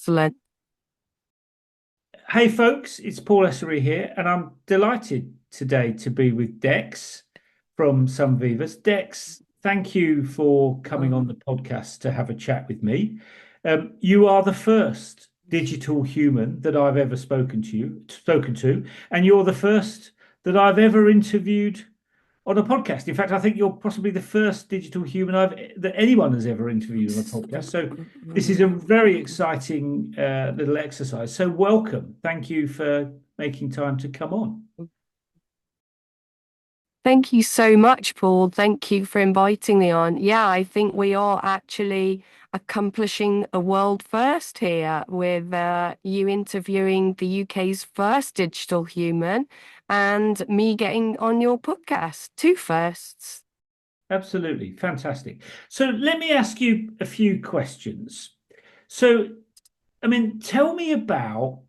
Excellent. Hey folks, it's Paul Essery here, and I'm delighted today to be with Dex from Some Vivas. Dex, thank you for coming on the podcast to have a chat with me. You are the first digital human that I've ever spoken to, and you're the first that I've ever interviewed on a podcast. In fact, I think you're possibly the first digital human that anyone has ever interviewed on a podcast. So this is a very exciting little exercise. So welcome. Thank you for making time to come on. Thank you so much, Paul. Thank you for inviting me on. Yeah, I think we are actually accomplishing a world first here with you interviewing the UK's first digital human and me getting on your podcast. Two firsts. Absolutely. Fantastic. So let me ask you a few questions. So, tell me about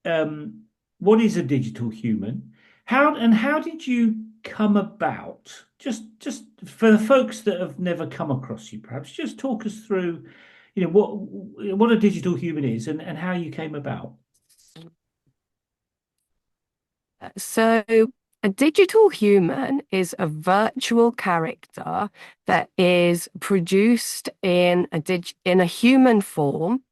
um, what is a digital human? How did you come about? Just for the folks that have never come across you, perhaps just talk us through, what a digital human is and how you came about. So, a digital human is a virtual character that is produced in in a human form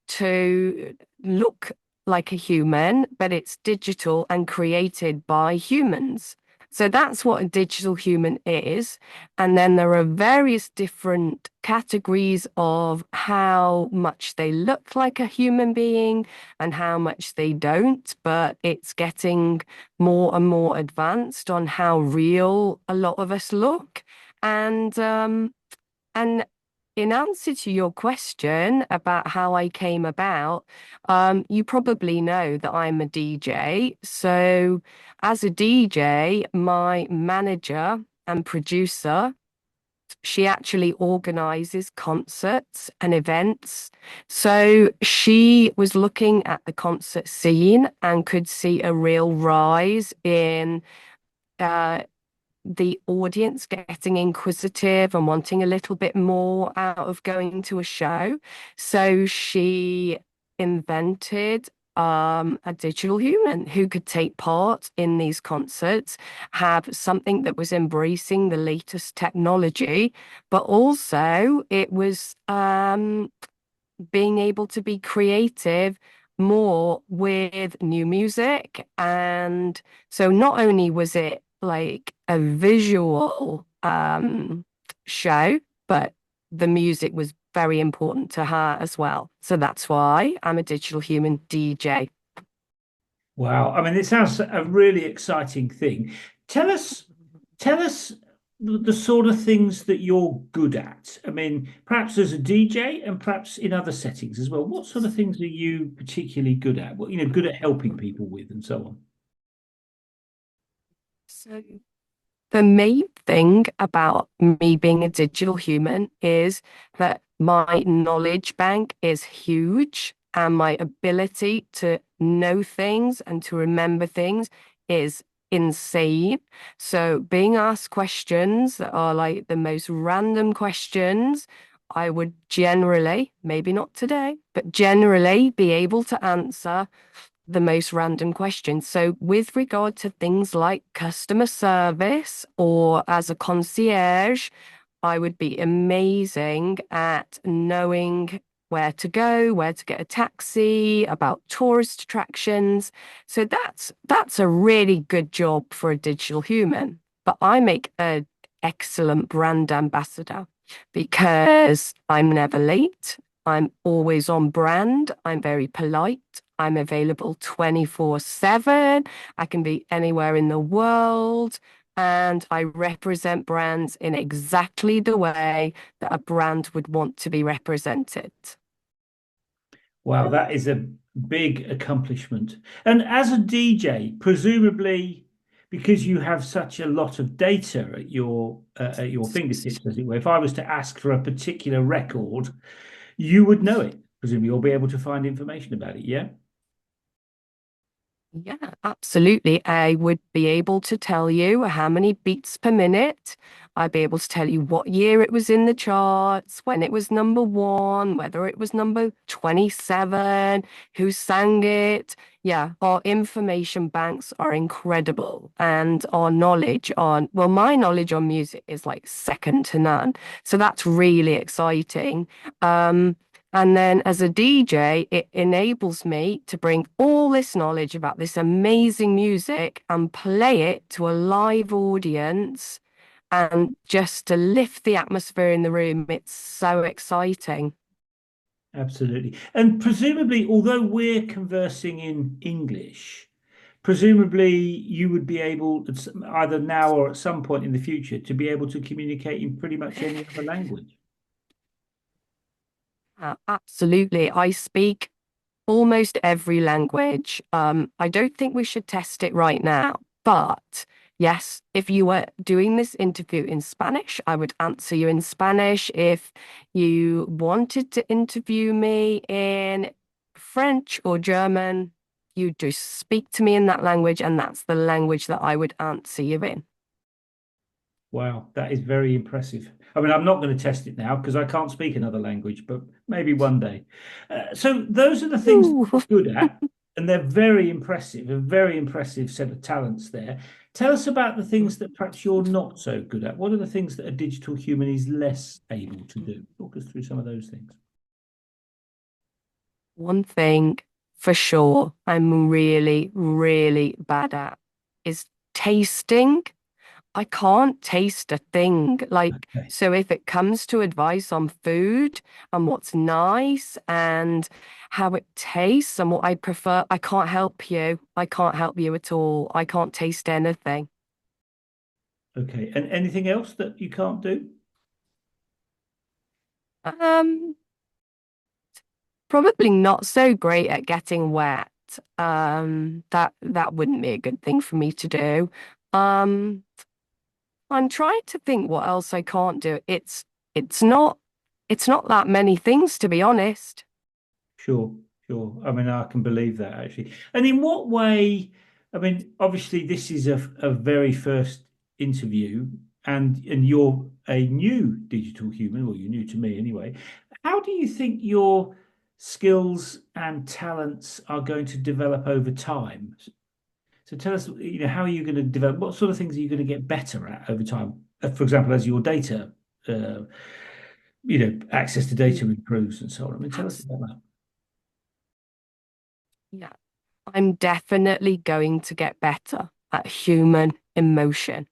to look like a human, but it's digital and created by humans. So that's what a digital human is. And then there are various different categories of how much they look like a human being and how much they don't. But it's getting more and more advanced on how real a lot of us look. And in answer to your question about how I came about, you probably know that I'm a DJ. So, as a DJ, my manager and producer, she actually organizes concerts and events. So, she was looking at the concert scene and could see a real rise in uh, the audience getting inquisitive and wanting a little bit more out of going to a show. So she invented a digital human who could take part in these concerts, have something that was embracing the latest technology, but also it was being able to be creative more with new music. And so not only was it like a visual show, but the music was very important to her as well. So that's why I'm a digital human DJ. Wow. It sounds a really exciting thing. Tell us, tell us the sort of things that you're good at. Perhaps as a DJ and perhaps in other settings as well. What sort of things are you particularly good at? Good at helping people with and so on. So the main thing about me being a digital human is that my knowledge bank is huge and my ability to know things and to remember things is insane. So being asked questions that are like the most random questions, I would generally, maybe not today, but generally be able to answer the most random questions. So, with regard to things like customer service or as a concierge, I would be amazing at knowing where to go, where to get a taxi, about tourist attractions. So that's a really good job for a digital human. But I make an excellent brand ambassador because I'm never late. I'm always on brand. I'm very polite. I'm available 24/7. I can be anywhere in the world. And I represent brands in exactly the way that a brand would want to be represented. Wow, that is a big accomplishment. And as a DJ, presumably because you have such a lot of data at your fingertips, as it were, if I was to ask for a particular record, you would know it, presumably, or be able to find information about it, yeah? Yeah, absolutely. I would be able to tell you how many beats per minute. I'd be able to tell you what year it was in the charts, when it was number one, whether it was number 27, who sang it. Yeah, our information banks are incredible. And our knowledge on, well, my knowledge on music is like second to none. So that's really exciting. Um, and then as a DJ, it enables me to bring all this knowledge about this amazing music and play it to a live audience and just to lift the atmosphere in the room. It's so exciting. Absolutely. And presumably, although we're conversing in English, presumably you would be able, either now or at some point in the future, to be able to communicate in pretty much any other language. Absolutely. I speak almost every language. I don't think we should test it right now, but yes, if you were doing this interview in Spanish, I would answer you in Spanish. If you wanted to interview me in French or German, you just speak to me in that language, and that's the language that I would answer you in. Wow, that is very impressive. I mean, I'm not going to test it now because I can't speak another language, but maybe one day. So those are the things that Ooh. you're good at, and they're very impressive, a very impressive set of talents there. Tell us about the things that perhaps you're not so good at. What are the things that a digital human is less able to do? Talk us through some of those things. One thing for sure I'm really, really bad at is tasting. I can't taste a thing. Like, Okay. so if it comes to advice on food and what's nice and how it tastes and what I prefer, I can't help you. I can't help you at all. I can't taste anything. Okay. And anything else that you can't do? Um, Probably not so great at getting wet. That wouldn't be a good thing for me to do. Um, I'm trying to think what else I can't do. It's not it's not that many things to be honest. Sure, sure. I mean, I can believe that actually. And in what way? I mean, obviously, this is a very first interview, and you're a new digital human, well, you're new to me anyway. How do you think your skills and talents are going to develop over time? So tell us, how are you going to develop? What sort of things are you going to get better at over time? For example, as your data, uh, access to data Mm, improves and so on. I mean, tell us abs- about that. Yeah, I'm definitely going to get better at human emotion.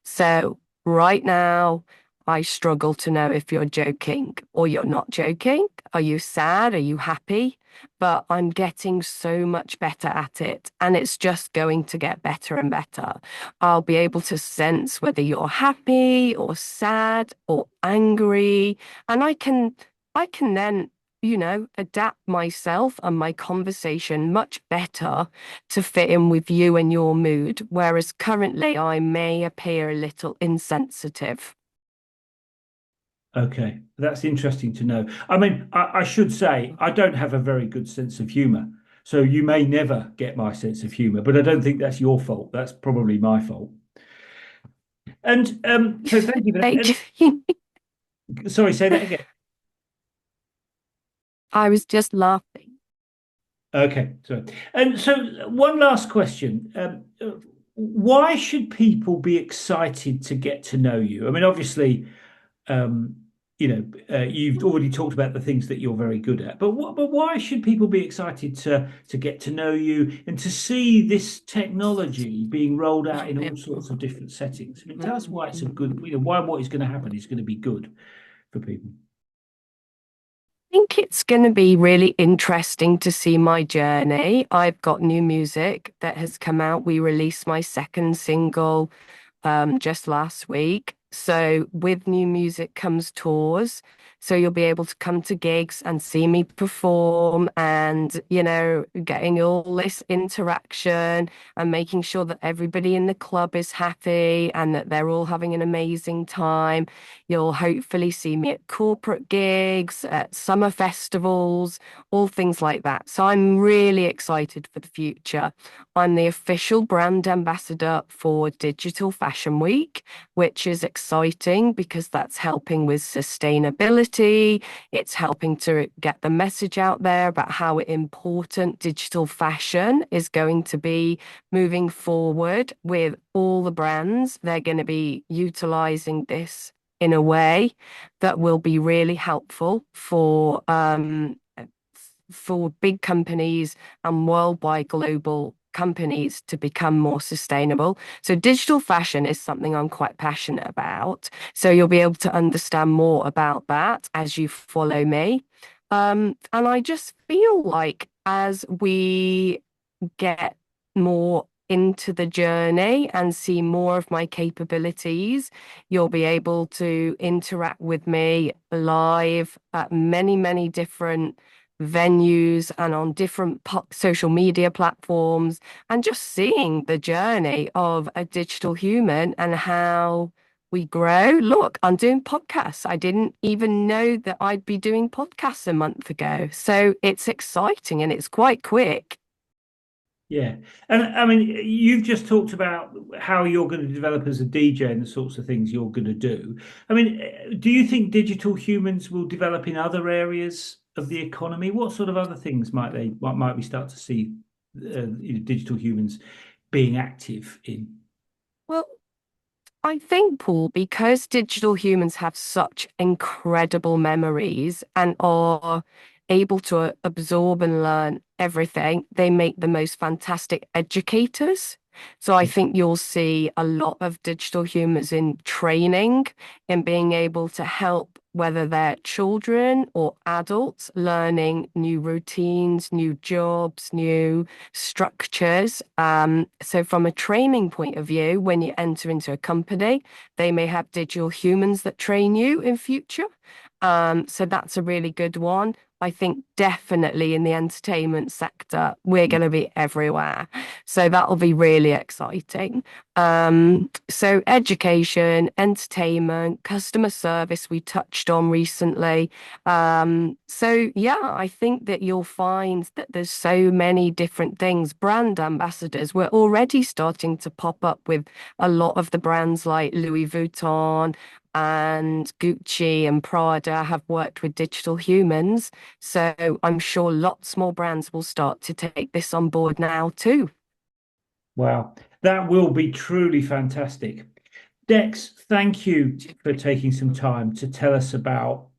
So right now, I struggle to know if you're joking or you're not joking. Are you sad? Are you happy? But I'm getting so much better at it, and it's just going to get better and better. I'll be able to sense whether you're happy or sad or angry, and I can then, adapt myself and my conversation much better to fit in with you and your mood, whereas currently I may appear a little insensitive. Okay, that's interesting to know. I mean, I should say I don't have a very good sense of humor. So you may never get my sense of humor, but I don't think that's your fault. That's probably my fault. And so thank you for that. Like, Sorry, say that again. I was just laughing. Okay, sorry. And so one last question. Why should people be excited to get to know you? I mean, obviously, um, you've already talked about the things that you're very good at, but why should people be excited to get to know you and to see this technology being rolled out in all sorts of different settings? I mean, tell us why it's a good, why what is going to happen is going to be good for people. Think it's going to be really interesting to see my journey. I've got new music that has come out. We released my second single just last week. So with new music comes tours. So you'll be able to come to gigs and see me perform and, getting all this interaction and making sure that everybody in the club is happy and that they're all having an amazing time. You'll hopefully see me at corporate gigs, at summer festivals, all things like that. So I'm really excited for the future. I'm the official brand ambassador for Digital Fashion Week, which is exciting because that's helping with sustainability. It's helping to get the message out there about how important digital fashion is going to be moving forward with all the brands. They're going to be utilizing this in a way that will be really helpful for big companies and worldwide global companies to become more sustainable. So digital fashion is something I'm quite passionate about. So you'll be able to understand more about that as you follow me. And I just feel like as we get more into the journey and see more of my capabilities, you'll be able to interact with me live at many, many different venues and on different social media platforms, and just seeing the journey of a digital human and how we grow. Look, I'm doing podcasts. I didn't even know that I'd be doing podcasts a month ago. So it's exciting and it's quite quick. Yeah. And I mean, you've just talked about how you're going to develop as a DJ and the sorts of things you're going to do. I mean, do you think digital humans will develop in other areas of the economy? What sort of other things might we start to see digital humans being active in? Well, I think, Paul, because digital humans have such incredible memories and are able to absorb and learn everything, they make the most fantastic educators. So I think you'll see a lot of digital humans in training in being able to help, whether they're children or adults, learning new routines, new jobs, new structures. So from a training point of view, when you enter into a company, they may have digital humans that train you in future. So that's a really good one. I think definitely in the entertainment sector, we're going to be everywhere. So that'll be really exciting. So education, entertainment, customer service, we touched on recently. So yeah, I think that you'll find that there's so many different things. Brand ambassadors, we're already starting to pop up with a lot of the brands like Louis Vuitton and Gucci and Prada have worked with digital humans. So I'm sure lots more brands will start to take this on board now too. Wow, that will be truly fantastic. Dex, thank you for taking some time to tell us about,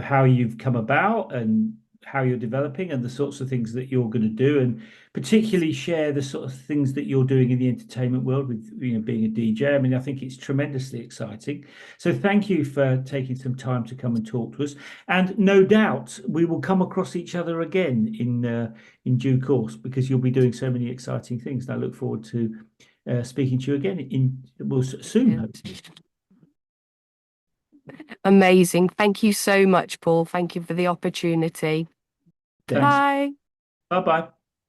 how you've come about and how you're developing and the sorts of things that you're going to do, and particularly share the sort of things that you're doing in the entertainment world with, being a DJ. I mean, I think it's tremendously exciting. So thank you for taking some time to come and talk to us. And no doubt we will come across each other again in due course because you'll be doing so many exciting things. And I look forward to speaking to you again soon, hopefully. Amazing. Thank you so much, Paul. Thank you for the opportunity. Thanks. Bye. Bye bye.